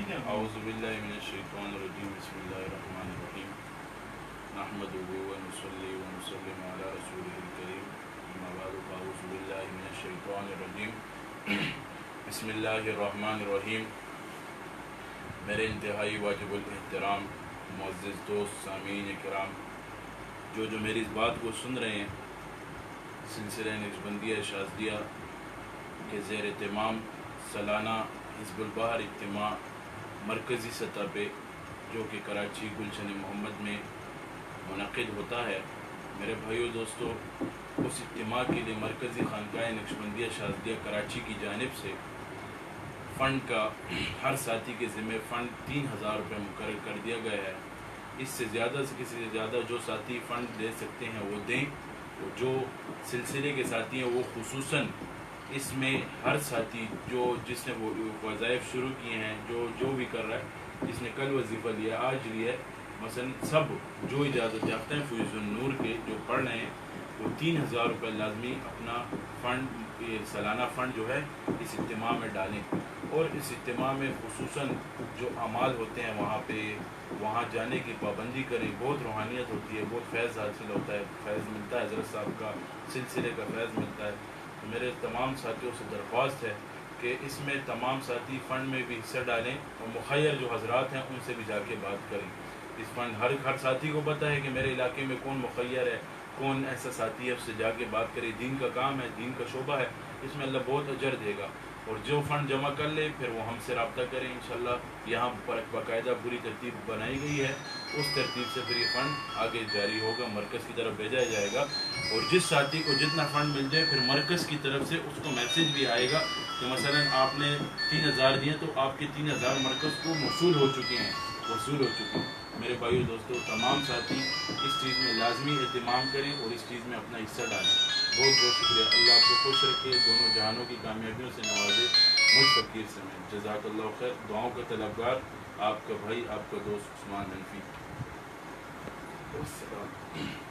اعوذ باللہ من الشیطان الرجیم بسم اللہ الرحمن الرحیم نحمدہ ونصلی ونسلم علی رسولہ الکریم اما بعد فاعوذ باللہ من الشیطان الرجیم بسم اللہ الرحمن الرحیم۔ میرے انتہائی واجب الاحترام معزز دوست سامعین کرام، جو میری اس بات کو سن رہے ہیں، سلسلہ نقشبندیہ شاذلیہ کے زیر اہتمام سالانہ حزب البحر اجتماع مرکزی سطح پہ جو کہ کراچی گلشن محمد میں منعقد ہوتا ہے، میرے بھائیو دوستو، اس اجتماع کے لیے مرکزی خانقاہ نقشبندیہ شاذلیہ کراچی کی جانب سے فنڈ کا ہر ساتھی کے ذمہ فنڈ 3000 روپے مقرر کر دیا گیا ہے۔ اس سے زیادہ سے کسی سے زیادہ جو ساتھی فنڈ دے سکتے ہیں وہ دیں، جو سلسلے کے ساتھی ہیں وہ خصوصاً اس میں ہر ساتھی جس نے وہ وظائف شروع کیے ہیں، جو بھی کر رہا ہے، جس نے کل وظیفہ لیا، آج لیا ہے، مثلا سب جو اجازت یافتہ ہیں فیض النور کے جو پڑھ رہے ہیں، وہ 3000 روپے لازمی اپنا فنڈ، سالانہ فنڈ جو ہے اس اجتماع میں ڈالیں، اور اس اجتماع میں خصوصاً جو اعمال ہوتے ہیں وہاں جانے کی پابندی کریں۔ بہت روحانیت ہوتی ہے، بہت فیض حاصل ہوتا ہے، فیض ملتا ہے، حضرت صاحب کا سلسلے کا فیض ملتا ہے۔ تو میرے تمام ساتھیوں سے درخواست ہے کہ اس میں تمام ساتھی فنڈ میں بھی حصہ ڈالیں، اور مخیر جو حضرات ہیں ان سے بھی جا کے بات کریں۔ اس فنڈ ہر ساتھی کو پتہ ہے کہ میرے علاقے میں کون مخیر ہے، کون ایسا ساتھی ہے، اس سے جا کے بات کریں۔ دین کا کام ہے، دین کا شعبہ ہے، اس میں اللہ بہت اجر دے گا۔ اور جو فنڈ جمع کر لے پھر وہ ہم سے رابطہ کریں انشاءاللہ۔ یہاں پر باقاعدہ پوری ترتیب بنائی گئی ہے، اس ترتیب سے پھر یہ فنڈ آگے جاری ہوگا، مرکز کی طرف بھیجا جائے گا، اور جس ساتھی کو جتنا فنڈ مل جائے پھر مرکز کی طرف سے اس کو میسج بھی آئے گا کہ مثلا آپ نے 3000 دیے تو آپ کے 3000 مرکز کو وصول ہو چکے ہیں۔ میرے بھائیو دوستو، تمام ساتھی اس چیز میں لازمی اہتمام کریں اور اس چیز میں اپنا حصہ ڈالیں۔ بہت بہت شکریہ۔ اللہ آپ کو خوش رکھے، دونوں جہانوں کی کامیابیوں سے نوازے، مجھ فقیر سمیت۔ جزاک اللہ خیر۔ دعاؤں کا طلبگار آپ کا بھائی، آپ کا دوست عثمان حنفی۔ السلام۔